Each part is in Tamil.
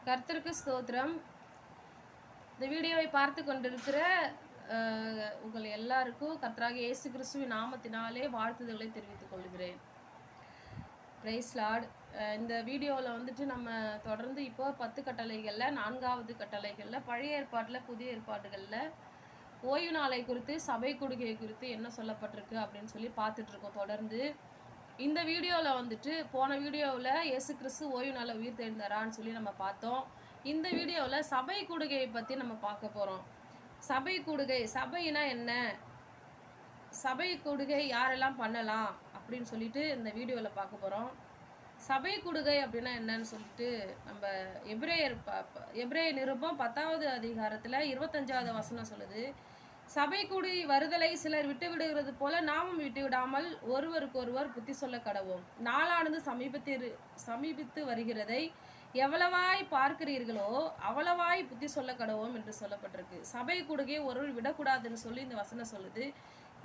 கர்த்தருக்கு ஸ்தோத்திரம். இந்த வீடியோவை பார்த்து கொண்டிருக்கிற உங்கள் எல்லாருக்கும் கர்த்தராகிய இயேசு கிறிஸ்துவின் நாமத்தினாலே வாழ்த்துதல்களை தெரிவித்துக் கொள்கிறேன். Praise Lord. இந்த வீடியோவில் வந்துட்டு நம்ம தொடர்ந்து இப்போ 10 கட்டளைகளில் 4வது கட்டளைகளில் பழைய ஏற்பாட்டில் புதிய ஏற்பாடுகளில் ஓய்வு நாளை குறித்து சபை கூடுகை குறித்து என்ன சொல்லப்பட்டிருக்கு அப்படின்னு சொல்லி பார்த்துட்ருக்கோம் தொடர்ந்து. இந்த வீடியோவில் வந்துட்டு போன வீடியோவில் இயேசு கிறிஸ்து ஓய்வு நாளை உயிர் தெழுந்தாரான்னு சொல்லி நம்ம பார்த்தோம். இந்த வீடியோவில் சபை கூடுகையை பற்றி நம்ம பார்க்க போகிறோம். சபை கூடுகை, சபைனா என்ன, சபை கூடுகை யாரெல்லாம் பண்ணலாம் அப்படின்னு சொல்லிட்டு இந்த வீடியோவில் பார்க்க போகிறோம். சபை கூடுகை அப்படின்னா என்னன்னு சொல்லிட்டு நம்ம எபிரேய நிருபம் 10வது அதிகாரத்தில் 25வது வசனம் சொல்லுது. சபை கூடி வருதலை சிலர் விட்டு விடுகிறது போல நாமும் விட்டு விடாமல் ஒருவருக்கொருவர் புத்தி சொல்ல கடவோம். நாளானது சமீபித்து வருகிறதை எவ்வளவாய் பார்க்கிறீர்களோ அவ்வளவாய் புத்தி சொல்ல கடவோம் என்று சொல்லப்பட்டிருக்கு. சபை கூடுகையை ஒருவர் விடக்கூடாதுன்னு சொல்லி இந்த வசனம் சொல்லுது.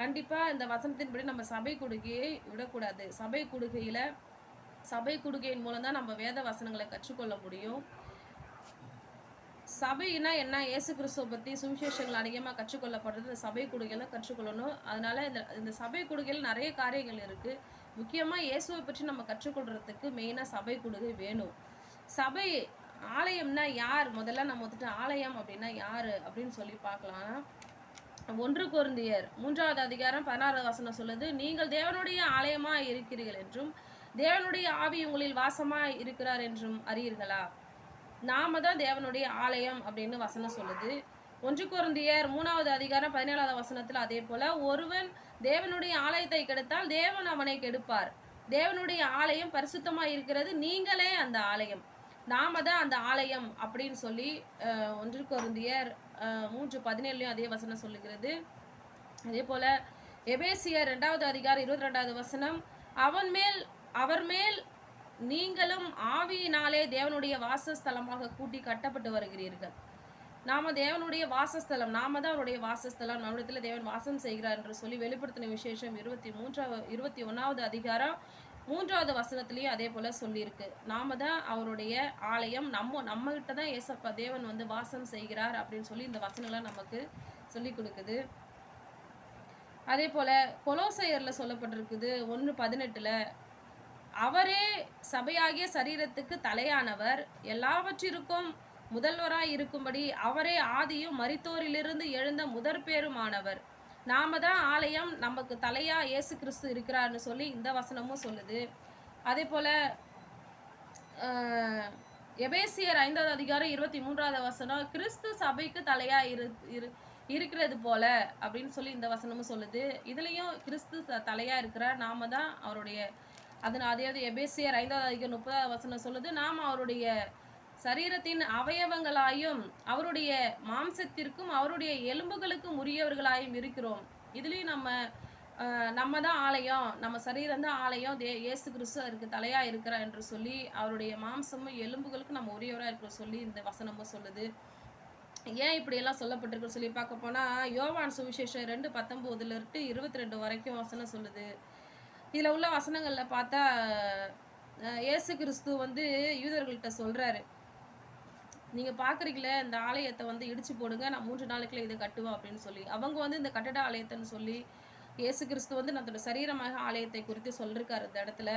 கண்டிப்பாக இந்த வசனத்தின்படி நம்ம சபை கூடுகையை விடக்கூடாது. சபை கூடுகையின் மூலம் தான் நம்ம வேத வசனங்களை கற்றுக்கொள்ள முடியும். சபைனா என்ன, இயேசு கிறிஸ்துவை பற்றி சுவிசேஷங்கள் அதிகமாக கற்றுக்கொள்ளப்படுறது இந்த சபை கூடுகையில் தான் கற்றுக்கொள்ளணும். அதனால இந்த சபை கூடுகையில் நிறைய காரியங்கள் இருக்குது. முக்கியமாக இயேசுவை பற்றி நம்ம கற்றுக்கொள்றதுக்கு மெயினாக சபை கூடுகை வேணும். சபை ஆலயம்னா யார், முதல்ல நம்ம வந்துட்டு ஆலயம் அப்படின்னா யார் அப்படின்னு சொல்லி பார்க்கலாம். 1 கொரிந்தியர் 3வது அதிகாரம் 16வது வசனம் சொல்லுது, நீங்கள் தேவனுடைய ஆலயமாக இருக்கிறீர்கள் என்றும் தேவனுடைய ஆவி உங்களில் வாசமாக இருக்கிறார் என்றும் அறியீர்களா. நாம தான் தேவனுடைய ஆலயம் அப்படின்னு வசனம் சொல்லுது. 1 கொரிந்தியர் 3வது அதிகாரம் 17வது வசனத்தில் அதே போல, ஒருவன் தேவனுடைய ஆலயத்தை கெடுத்தால் தேவன் அவனை கெடுப்பார். தேவனுடைய ஆலயம் பரிசுத்தமாக இருக்கிறது, நீங்களே அந்த ஆலயம், நாம தான் அந்த ஆலயம் அப்படின்னு சொல்லி 1 கொரிந்தியர் 3:17 அதே வசனம் சொல்லுகிறது. அதே போல எபேசியர் 2வது அதிகாரம் 22வது வசனம், அவர் மேல் நீங்களும் ஆவியினாலே தேவனுடைய வாசஸ்தலமாக கூட்டி கட்டப்பட்டு வருகிறீர்கள். நாம தேவனுடைய வாசஸ்தலம், நாம தான் அவருடைய வாசஸ்தலம், நம்மிடத்தில் தேவன் வாசம் செய்கிறார் என்று சொல்லி வெளிப்படுத்தின விசேஷம் 21வது அதிகாரம் 3வது வசனத்திலையும் அதே போல சொல்லியிருக்கு. நாம தான் அவருடைய ஆலயம், நம்ம கிட்ட தான் ஏசப்பா தேவன் வந்து வாசம் செய்கிறார் அப்படின்னு சொல்லி இந்த வசனங்களை நமக்கு சொல்லி கொடுக்குது. அதே போல கொலோசையர்ல சொல்லப்பட்டிருக்குது 1:18, அவரே சபையாகிய சரீரத்துக்கு தலையானவர், எல்லாவற்றிற்கும் முதல்வராய் இருக்கும்படி அவரே ஆதியும் மரித்தோரிலிருந்து எழுந்த முதற்பேருமானவர். நாம தான் ஆலயம், நமக்கு தலையா இயேசு கிறிஸ்து இருக்கிறார்னு சொல்லி இந்த வசனமும் சொல்லுது. அதே போல எபேசியர் 5வது அதிகாரம் 23வது வசனம், கிறிஸ்து சபைக்கு தலையா இருக்கிறது போல அப்படின்னு சொல்லி இந்த வசனமும் சொல்லுது. இதுலயும் கிறிஸ்து தலையா இருக்கிறார், நாம தான் அவருடைய. அதாவது எபேசியர் 5வது அதிகாரம் 30வது வசனம் சொல்லுது, நாம் அவருடைய சரீரத்தின் அவயவங்களாயும் அவருடைய மாம்சத்திற்கும் அவருடைய எலும்புகளுக்கும் உரியவர்களாயும் இருக்கிறோம். இதுலேயும் நம்ம தான் ஆலயம், நம்ம சரீரம் தான் ஆலயம், இயேசு கிறிஸ்து அதற்கு தலையா இருக்கிறார் என்று சொல்லி அவருடைய மாம்சமும் எலும்புகளுக்கும் நம்ம உரியவராக இருக்கிற சொல்லி இந்த வசனமும் சொல்லுது. ஏன் இப்படியெல்லாம் சொல்லப்பட்டிருக்கு சொல்லி பார்க்க போனால், யோவான் சுவிசேஷம் 2:19 22 வரைக்கும் வசனம் சொல்லுது. இதில் உள்ள வசனங்களில் பார்த்தா இயேசு கிறிஸ்து வந்து யூதர்கள்ட்ட சொல்கிறாரு, நீங்கள் பார்க்குறீங்களே இந்த ஆலயத்தை வந்து இடிச்சு போடுங்க, நான் 3 நாளுக்குள்ள இதை கட்டுவேன் அப்படின்னு சொல்லி. அவங்க வந்து இந்த கட்டட ஆலயத்தைன்னு சொல்லி இயேசு கிறிஸ்து வந்து நம்மளோட சரீரமாக ஆலயத்தை குறித்து சொல்லியிருக்காரு. இந்த இடத்துல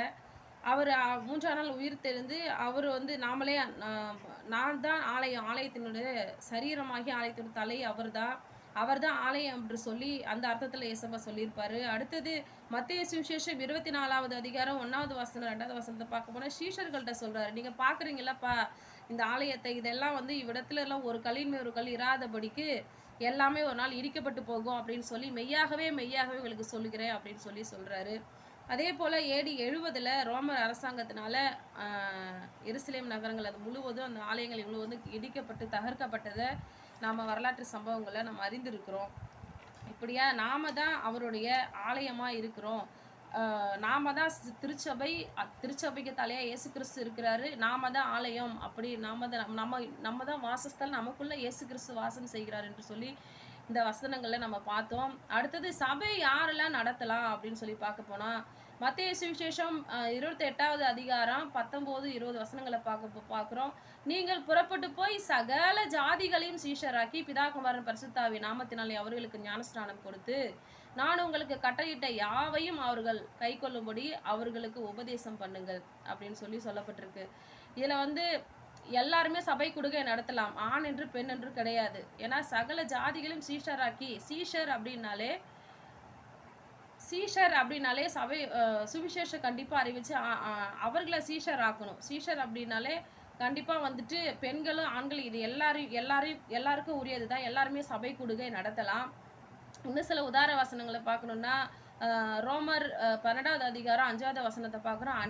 அவர் 3ஆம் நாள் உயிர் தெழுந்து அவர் வந்து நான் தான் ஆலயத்தினுடைய சரீரமாகி ஆலயத்தினுடைய தலை அவர் தான் ஆலயம் என்று சொல்லி அந்த அர்த்தத்தில் இயேசப்பா சொல்லியிருப்பாரு. அடுத்தது மத்தேயு சுவிசேஷம் 24வது அதிகாரம் 1வது வசனம் 2வது வசனத்தை பார்க்க போனால் சீஷர்கள்ட்ட சொல்றாரு, நீங்கள் பார்க்குறீங்களப்பா இந்த ஆலயத்தை, இதெல்லாம் வந்து இவ்விடத்துல எல்லாம் ஒரு கல்லின் மேல் ஒரு கல் இராதபடிக்கு எல்லாமே ஒரு நாள் இடிக்கப்பட்டு போகும் அப்படின்னு சொல்லி மெய்யாகவே உங்களுக்கு சொல்லுகிறேன் அப்படின்னு சொல்லி சொல்றாரு. அதே போல் AD 70 ரோமர் அரசாங்கத்தினால எருசலேம் நகரங்கள் அது முழுவதும் அந்த ஆலயங்கள் முழுவதும் இடிக்கப்பட்டு தகர்க்கப்பட்டதை நாம் வரலாற்று சம்பவங்களை நம்ம அறிந்திருக்கிறோம். இப்படியா நாம தான் அவருடைய ஆலயமாக இருக்கிறோம். நாம தான் திருச்சபைக்கு தலையாக இயேசு கிறிஸ்து இருக்கிறாரு, நாம தான் ஆலயம், அப்படி நம்ம தான் வாசஸ்தலம், நமக்குள்ள இயேசு கிறிஸ்து வாசம் செய்கிறார் என்று சொல்லி இந்த வசனங்களை நம்ம பார்த்தோம். அடுத்தது சபை யாரெல்லாம் நடத்தலாம் அப்படின்னு சொல்லி பார்க்க போனால், மத்தேயு சுவிசேஷம் 28வது அதிகாரம் 19, 20 வசனங்களை பார்க்குறோம். நீங்கள் புறப்பட்டு போய் சகல ஜாதிகளையும் சீஷராக்கி பிதா குமாரன் பரிசுத்த நாமத்தினாலே அவர்களுக்கு ஞானஸ்நானம் கொடுத்து நான் உங்களுக்கு கட்டளையிட்ட யாவையும் அவர்கள் கைக்கொள்ளும்படி அவர்களுக்கு உபதேசம் பண்ணுங்கள் அப்படின்னு சொல்லப்பட்டிருக்கு. இதுல வந்து எல்லாருமே சபை கொடுகை நடத்தலாம், ஆண் என்று பெண் என்று கிடையாது. ஏன்னா சகல ஜாதிகளையும் சீஷராக்கி, சீஷர் அப்படின்னாலே சபை சுவிசேஷம் கண்டிப்பா அறிவிச்சு அவர்களை சீஷர் ஆக்கணும். சீஷர் அப்படின்னாலே கண்டிப்பா வந்துட்டு பெண்களும் ஆண்களும் இது எல்லாருக்கும் உரியது தான். எல்லாருமே சபை கொடுகை நடத்தலாம். இன்னும் சில உதார வசனங்களை பார்க்கணும்னா ரோமர் 12வது அதிகாரம் 5வது வசனத்தை பார்க்குறோம்.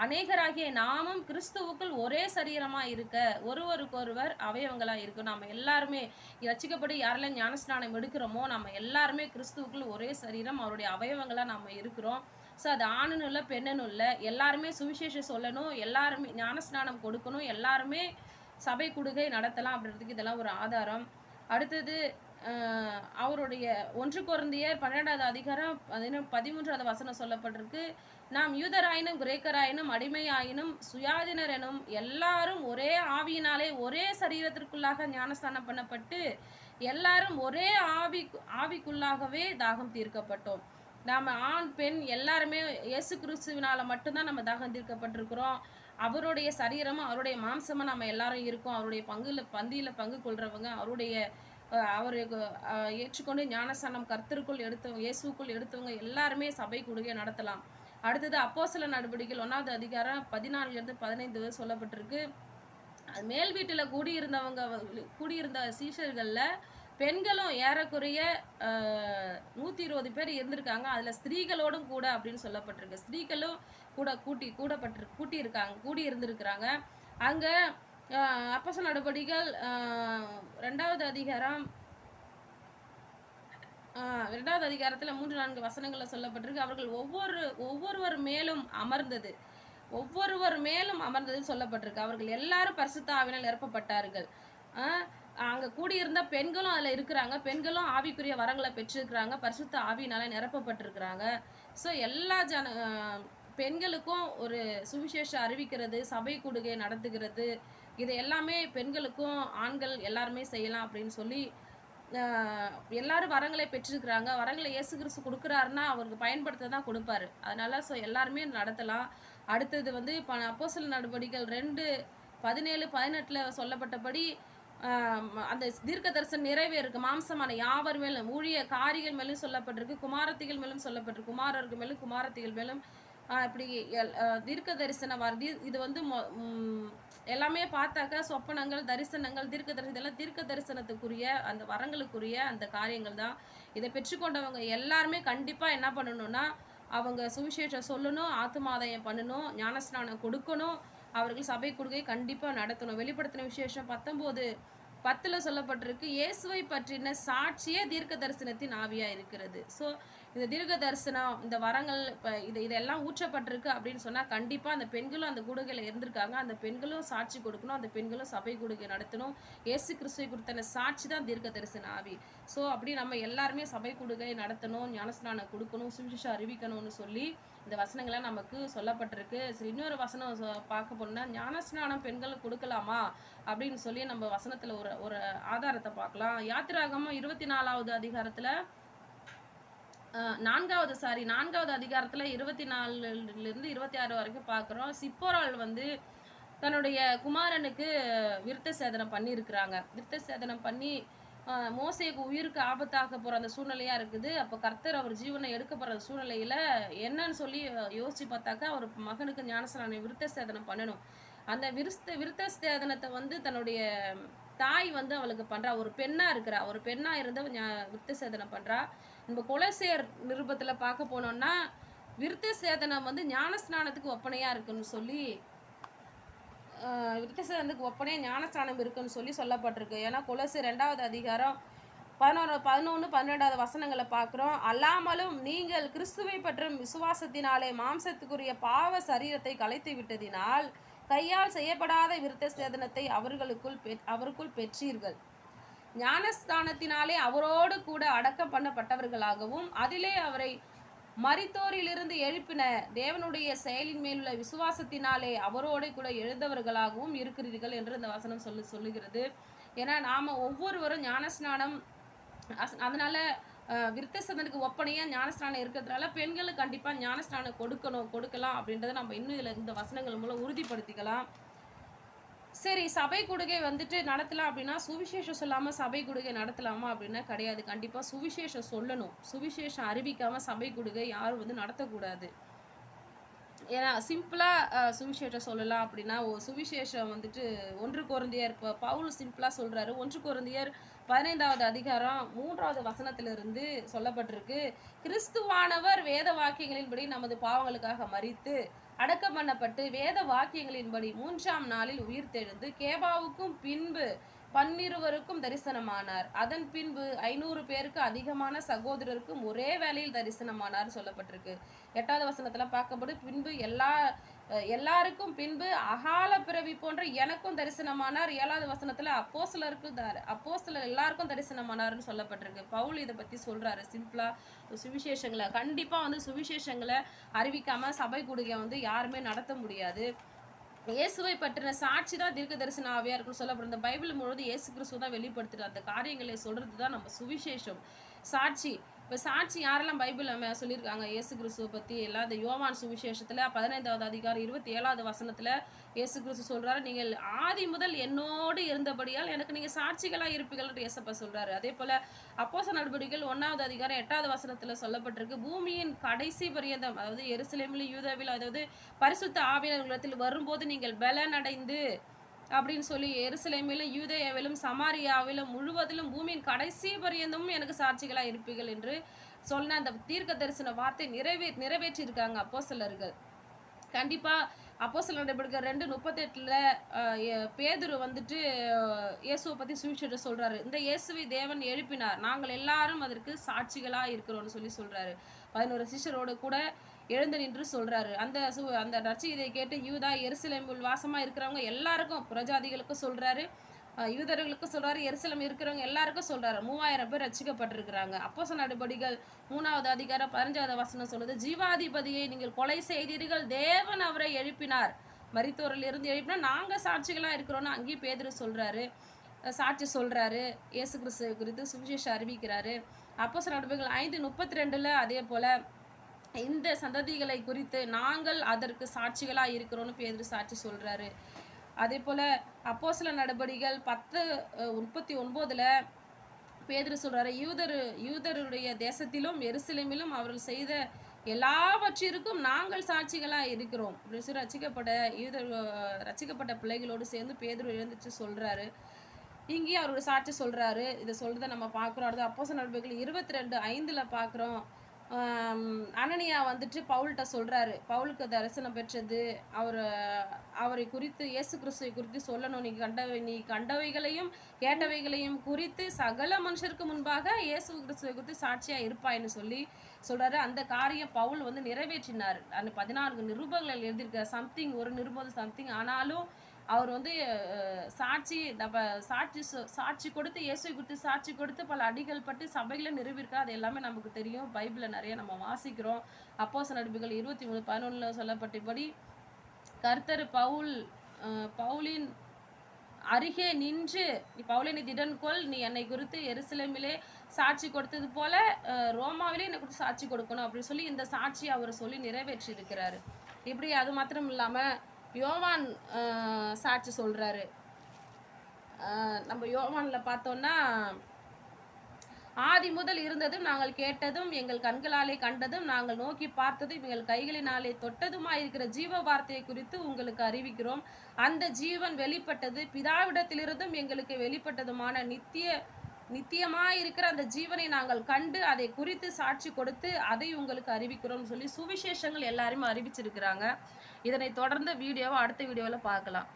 அநேகராகிய நாமும் கிறிஸ்துவுக்குள் ஒரே சரீரமா இருக்க ஒருவருக்கொருவர் அவயவங்களா இருக்கும். நம்ம எல்லாருமே ரட்சிக்கப்படி யாரெல்லாம் ஞானஸ்நானம் எடுக்கிறோமோ நம்ம எல்லாருமே கிறிஸ்துவுக்குள் ஒரே சரீரம், அவருடைய அவயவங்களா நம்ம இருக்கிறோம். ஸோ அது ஆணுன்னு இல்லை பெண்ணுன்னு இல்லை, எல்லாருமே சுவிசேஷம் சொல்லணும், எல்லாருமே ஞானஸ்நானம் கொடுக்கணும், எல்லாருமே சபை கொடுகை நடத்தலாம் அப்படின்றதுக்கு இதெல்லாம் ஒரு ஆதாரம். அடுத்தது அவருடைய 1 கொரிந்தியர் 12வது அதிகாரம் 13வது வசனம் சொல்லப்பட்டிருக்கு. நாம் யூதராயினும் கிரேக்கராயினும் அடிமையாயினும் சுயாதீனர் எனும் எல்லாரும் ஒரே ஆவியினாலே ஒரே சரீரத்திற்குள்ளாக ஞானஸ்தானம் பண்ணப்பட்டு எல்லாரும் ஒரே ஆவிக்குள்ளாகவே தாகம் தீர்க்கப்பட்டோம். நாம் ஆண் பெண் எல்லாருமே இயேசு கிறிஸ்துவினால மட்டும்தான் நம்ம தாகம் தீர்க்கப்பட்டிருக்கிறோம். அவருடைய சரீரமும் அவருடைய மாம்சமும் நம்ம எல்லாரும் இருக்கோம். அவருடைய பந்தியில் பங்கு கொள்றவங்க, அவரை ஏற்றுக்கொண்டு ஞானஸ்நானம் கர்த்தருக்குள் எடுத்தவங்க, இயேசுக்குள் எடுத்தவங்க எல்லாருமே சபை கொடுகை நடத்தலாம். அடுத்தது அப்போஸ்தல நடவடிக்கைகள் 1வது அதிகாரம் 14 15 சொல்லப்பட்டிருக்கு. மேல் வீட்டில் கூடியிருந்த சீஷர்கள்ல பெண்களும் ஏறக்குறைய 120 பேர் இருந்திருக்காங்க. அதுல ஸ்திரீகளோடும் கூட அப்படின்னு சொல்லப்பட்டிருக்கு. ஸ்திரீகளும் கூட கூடி இருந்திருக்கிறாங்க. அங்க அப்போஸ்தல நடவடிக்கைகள் 2வது அதிகாரம் 2வது அதிகாரத்துல 3-4 வசனங்கள்ல சொல்லப்பட்டிருக்கு. அவர்கள் ஒவ்வொருவர் மேலும் அமர்ந்தது சொல்லப்பட்டிருக்கு. அவர்கள் எல்லாரும் பரிசுத்த ஆவியினால் நிரப்பப்பட்டார்கள். அங்க கூடியிருந்த பெண்களும் அதுல இருக்கிறாங்க. பெண்களும் ஆவிக்குரிய வரங்களை பெற்றிருக்கிறாங்க, பரிசுத்த ஆவியினால நிரப்பப்பட்டிருக்கிறாங்க. ஸோ எல்லா பெண்களுக்கும் ஒரு சுவிசேஷம் அறிவிக்கிறது, சபை கூடுகை நடத்துகிறது, இது எல்லாமே பெண்களுக்கும் ஆண்கள் எல்லாருமே செய்யலாம் அப்படின்னு சொல்லி எல்லாரும் வரங்களை பெற்றிருக்கிறாங்க. வரங்களை இயேசு கிறிஸ்து கொடுக்குறாருன்னா அவருக்கு பயன்படுத்த தான் கொடுப்பாரு. அதனால ஸோ எல்லாருமே நடத்தலாம். அடுத்தது வந்து அப்போஸ்தல நடவடிக்கைகள் 2:17-18 சொல்லப்பட்டபடி அந்த தீர்க்க தரிசனம் நிறைவேறுக்கு மாம்சமான யாவர் மேலும் ஊழிய காரிகள் மேலும் சொல்லப்பட்டிருக்கு, குமாரத்திகள் மேலும் சொல்லப்பட்டிருக்கு, குமாரர்கள் மேலும் குமாரத்திகள் மேலும் இப்படி தீர்க்க தரிசனம் வருது. இது வந்து எல்லாமே பார்த்தாக்கா சொப்பனங்கள், தரிசனங்கள், இதெல்லாம் தீர்க்க தரிசனத்துக்குரிய அந்த வரங்களுக்குரிய அந்த காரியங்கள் தான். இதை பெற்றுக்கொண்டவங்க எல்லாருமே கண்டிப்பா என்ன பண்ணணும்னா அவங்க சுவிசேஷம் சொல்லணும், ஆத்துமாதாயம் பண்ணணும், ஞானஸ்நானம் கொடுக்கணும், அவர்கள் சபை கொடுகை கண்டிப்பா நடத்தணும். வெளிப்படுத்தின விசேஷம் 19:10 சொல்லப்பட்டிருக்கு. இயேசுவை பற்றின சாட்சியே தீர்க்க தரிசனத்தின் ஆவியா இருக்கிறது. ஸோ இந்த தீர்க்க தரிசனம், இந்த வரங்கள் இதெல்லாம் ஊற்றப்பட்டிருக்கு அப்படின்னு சொன்னா கண்டிப்பா அந்த பெண்களும் அந்த கூடுகையில இருந்திருக்காங்க. அந்த பெண்களும் சாட்சி கொடுக்கணும், அந்த பெண்களும் சபை கூடுகை நடத்தணும். இயேசு கிறிஸ்துவை குறித்த சாட்சி தான் தீர்க்க தரிசன ஆவி. ஸோ அப்படி நம்ம எல்லாருமே சபை கூடுகை நடத்தணும், ஞானஸ்நானம் கொடுக்கணும், சுவிசேஷம் அறிவிக்கணும்னு சொல்லி இந்த வசனங்களை நமக்கு சொல்லப்பட்டிருக்கு. சரி, இன்னொரு வசனம் பார்க்க போனோம்னா ஞானஸ்நானம் பெண்களுக்கு கொடுக்கலாமா அப்படின்னு சொல்லி நம்ம வசனத்துல ஒரு ஆதாரத்தை பார்க்கலாம். யாத்திராகமம் 24வது அதிகாரத்துல 4வது அதிகாரத்துல 24 26 வரைக்கும் பார்க்குறோம். சிப்போரால் வந்து தன்னுடைய குமாரனுக்கு விருத்த சேதனம் பண்ணியிருக்கிறாங்க. விருத்த சேதனம் பண்ணி மோசேக்கு உயிருக்கு ஆபத்தாக போகிற அந்த சூழ்நிலையாக இருக்குது. அப்போ கர்த்தர் அவர் ஜீவனை எடுக்க போகிற சூழ்நிலையில் என்னன்னு சொல்லி யோசிச்சு பார்த்தாக்கா அவர் மகனுக்கு ஞானஸ்நானம் விருத்த சேதனம் பண்ணணும். அந்த விருத்த சேதனத்தை வந்து தன்னுடைய தாய் வந்து அவளுக்கு பண்ணுறா. ஒரு பெண்ணாக இருக்கிறா, ஒரு பெண்ணாக இருந்த விருத்த சேதனம் பண்ணுறா. நம்ம கொலோசியர் நிருபத்தில் பார்க்க போனோம்னா விருத்த சேதனம் வந்து ஞானஸ்நானத்துக்கு ஒப்பனையாக இருக்குன்னு சொல்லி விருத்த சேதனத்துக்கு ஒப்பனையாக ஞானஸ்நானம் இருக்குன்னு சொல்லி சொல்லப்பட்டிருக்கு. ஏன்னா கொலோசியர் 2வது அதிகாரம் 11-12 வசனங்களை பார்க்குறோம். அல்லாமலும் நீங்கள் கிறிஸ்துவை பற்றும் விசுவாசத்தினாலே மாம்சத்துக்குரிய பாவ சரீரத்தை கலைத்து விட்டதினால் கையால் செய்யப்படாத விருத்த சேதனத்தை அவருக்குள் பெற்றீர்கள். ஞானஸ்தானத்தினாலே அவரோடு கூட அடக்கம் பண்ணப்பட்டவர்களாகவும் அதிலே அவரை மரித்தோரிலிருந்து எழுப்பின தேவனுடைய செயலின் மேலுள்ள விசுவாசத்தினாலே அவரோடு கூட எழுந்தவர்களாகவும் இருக்கிறீர்கள் என்று இந்த வசனம் சொல்லுகிறது. ஏன்னா நாம ஒவ்வொருவரும் ஞானஸ்நானம், அதனால விருத்தசேதனத்துக்கு ஒப்பனையா ஞானஸ்நானம் இருக்கிறதுனால பெண்களுக்கு கண்டிப்பா ஞானஸ்நானம் கொடுக்கலாம் அப்படின்றத நம்ம இன்னும் இந்த வசனங்கள் மூலம் உறுதிப்படுத்திக்கலாம். சரி, சபை கூடுகை வந்துட்டு நடத்தலாம் அப்படின்னா சுவிசேஷம் சொல்லாம சபை கூடுகை நடத்தலாமா அப்படின்னா கிடையாது. கண்டிப்பா சுவிசேஷம் சொல்லணும். சுவிசேஷம் அறிவிக்காம சபை கூடுகை யாரும் வந்து நடத்தக்கூடாது. ஏன்னா சிம்பிளா சுவிசேஷம் சொல்லலாம் அப்படின்னா சுவிசேஷம் வந்துட்டு 1 கொரிந்தியர் பவுல் சிம்பிளா சொல்றாரு. 1 கொரிந்தியர் 15வது அதிகாரம் 3வது வசனத்திலிருந்து சொல்லப்பட்டிருக்கு. கிறிஸ்துவானவர் வேத வாக்கியங்களின்படி நமது பாவங்களுக்காக மரித்து அடக்கம் பண்ணப்பட்டு வேத வாக்கியங்களின்படி 3ஆம் நாளில் உயிர்த்தெழுந்து கேபாவுக்கும் பின்பு 12 தரிசனமானார். அதன் பின்பு 500 பேருக்கு அதிகமான சகோதரருக்கும் ஒரே வேளையில் தரிசனமானார் சொல்லப்பட்டிருக்கு. 8வது வசனத்துல பார்க்கப்படும் பின்பு எல்லாருக்கும் பின்பு அகால பிறவி போன்ற எனக்கும் தரிசனமானார். 7வது வசனத்துல அப்போஸ்தலர் எல்லாருக்கும் தரிசனமானார்னு சொல்லப்பட்டிருக்கு. பவுல் இதை பத்தி சொல்றாரு சிம்பிளா. சுவிசேஷங்களை கண்டிப்பா வந்து சுவிசேஷங்களை அறிவிக்காம சபை கூடுகை வந்து யாருமே நடத்த முடியாது. இயேசுவை பற்றின சாட்சி தான் தீர்க்க தரிசன ஆவியா இருக்குன்னு சொல்லப்படும். இந்த பைபிள் முழுவதும் இயேசு கிறிஸ்து தான் வெளிப்படுத்துற அந்த காரியங்களை சொல்றது தான் நம்ம சுவிசேஷம், சாட்சி. இப்போ சாட்சி யாரெல்லாம் பைபிள் சொல்லியிருக்காங்க இயேசு கிறிஸ்துவை பற்றி எல்லாம்? இந்த யோவான் சுவிசேஷத்தில் 15வது அதிகாரம் 27வது வசனத்தில் இயேசு கிறிஸ்து சொல்கிறாரு, நீங்கள் ஆதி முதல் என்னோடு இருந்தபடியால் எனக்கு நீங்கள் சாட்சிகளாக இருப்பீர்கள் இயேசப்பா சொல்கிறாரு. அதே போல் அப்போஸ்தலர் நடபடிகள் 1வது அதிகாரம் 8வது வசனத்தில் சொல்லப்பட்டிருக்கு, பூமியின் கடைசி பரியந்தம், அதாவது எருசலேமில் யூதாவில், அதாவது பரிசுத்த ஆவியானவரிடத்தில் வரும்போது நீங்கள் பலனடைந்து அப்படின்னு சொல்லி எருசலேமிலும் யூதேயாவிலும் சமாரியாவிலும் முழுவதிலும் பூமியின் கடைசி பரியந்தமும் எனக்கு சாட்சிகளாக இருப்பீர்கள் என்று சொன்ன அந்த தீர்க்க தரிசன வார்த்தை நிறைவேற்றி இருக்காங்க அப்போஸ்தலர்கள். கண்டிப்பா அப்போஸ்தலர் நடபடிகள் 2:38 பேதுரு வந்துட்டு இயேசுவை பத்தி சுவிசேஷம் சொல்றாரு. இந்த இயேசுவை தேவன் எழுப்பினார், நாங்கள் எல்லாரும் அதற்கு சாட்சிகளா இருக்கிறோம்னு சொல்றாரு. 11 சிஷ்யரோடு கூட எழுந்து நின்று சொல்றாரு. அந்த நற்செய்தியை கேட்டு யூதா எருசலேமில் வாசமா இருக்கிறவங்க எல்லாருக்கும், புறஜாதிகளுக்கும் சொல்றாரு, யூதர்களுக்கும் சொல்றாரு, எருசலேம் இருக்கிறவங்க எல்லாருக்கும் சொல்றாரு. 3000 பேர் ரட்சிக்கப்பட்டிருக்கிறாங்க. அப்போஸ்தலர் நடபடிகள் 3வது அதிகாரம் 15வது வசனம் சொல்லுது, ஜீவாதிபதியை நீங்கள் கொலை செய்தீர்கள், தேவன் அவரை எழுப்பினார், மரித்தோரில் இருந்து எழுப்பினா நாங்க சாட்சிகளா இருக்கிறோம்னு அங்கேயும் பேதுரு சொல்றாரு, சாட்சி சொல்றாரு. இயேசு கிறிஸ்து குறித்து சுவிசேஷம் அறிவிக்கிறாரு. அப்போஸ்தலர் நடபடிகள் 5:32 அதே போல இந்த சந்ததிகளை குறித்து நாங்கள் அதற்கு சாட்சிகளா இருக்கிறோம்னு பேதுரு சாட்சி சொல்றாரு. அதே போல அப்போஸ்தலர் நடபடிகள் 10:39 பேதுரு சொல்றாரு, யூதருடைய தேசத்திலும் எருசலேமிலும் அவர்கள் செய்த எல்லாவற்றிற்கும் நாங்கள் சாட்சிகளா இருக்கிறோம் அப்படின்னு சொல்லி ரட்சிக்கப்பட்ட பிள்ளைகளோடு சேர்ந்து பேதுரு எழுந்துச்சு சொல்றாரு. இங்கேயும் அவரோட சாட்சி சொல்றாரு. இதை சொல்றதை நம்ம பார்க்குறோம். அடுத்து அப்போஸ்தலர் நடபடிகள் 22:5 பார்க்குறோம். அனனியா வந்துட்டு பவுல்கிட்ட சொல்றாரு, பவுலுக்கு தரிசனம் பெற்றது, அவரை குறித்து இயேசு கிறிஸ்துவை குறித்து சொல்லணும், நீ கண்டவைகளையும் கேட்டவைகளையும் குறித்து சகல மனுஷருக்கு முன்பாக இயேசு கிறிஸ்துவை குறித்து சாட்சியா இருப்பாய்ன்னு சொல்றாரு. அந்த காரியம் பவுல் வந்து நிறைவேற்றினார். அந்த 14 நிருபங்கள் எழுதியிருக்க ஒரு நிருபம் சம்திங். ஆனாலும் அவர் வந்து சாட்சி கொடுத்து இயேசுவை குறித்து சாட்சி கொடுத்து பல அடிகள் பட்டு சபைகளை நிறுவியிருக்கா. அது எல்லாமே நமக்கு தெரியும். பைபிளில் நிறைய நம்ம வாசிக்கிறோம். அப்போஸ்தலர் நடபடிகள் 23:11 சொல்லப்பட்டபடி கர்த்தர் பவுலின் அருகே நின்று, நீ பவுலை நீ திடன்கொள், நீ என்னை குறித்து எருசலேமிலே சாட்சி கொடுத்தது போல ரோமாவிலே என்னை குறித்து சாட்சி கொடுக்கணும் அப்படின்னு சொல்லி இந்த சாட்சியை அவர் சொல்லி நிறைவேற்றி இருக்கிறாரு. இப்படி அது மாத்திரம் இல்லாமல் யோவான் சாட்சி சொல்றாரு. நம்ம யோவான்ல பார்த்தோம்னா, ஆதி முதல் இருந்ததும் நாங்கள் கேட்டதும் எங்கள் கண்களாலே கண்டதும் நாங்கள் நோக்கி பார்த்ததும் எங்கள் கைகளினாலே தொட்டதுமாயிருக்கிற ஜீவ வார்த்தையை குறித்து உங்களுக்கு அறிவிக்கிறோம். அந்த ஜீவன் வெளிப்பட்டது, பிதாவிடத்திலிருந்தும் எங்களுக்கு வெளிப்பட்டதுமான நித்தியமாயிருக்கிற அந்த ஜீவனை நாங்கள் கண்டு அதை குறித்து சாட்சி கொடுத்து அதை உங்களுக்கு அறிவிக்கிறோம்னு சொல்லி சுவிசேஷங்கள் எல்லாருமே அறிவிச்சிருக்கிறாங்க. இதனை தொடர்ந்து அடுத்த வீடியோவில் பார்க்கலாம்.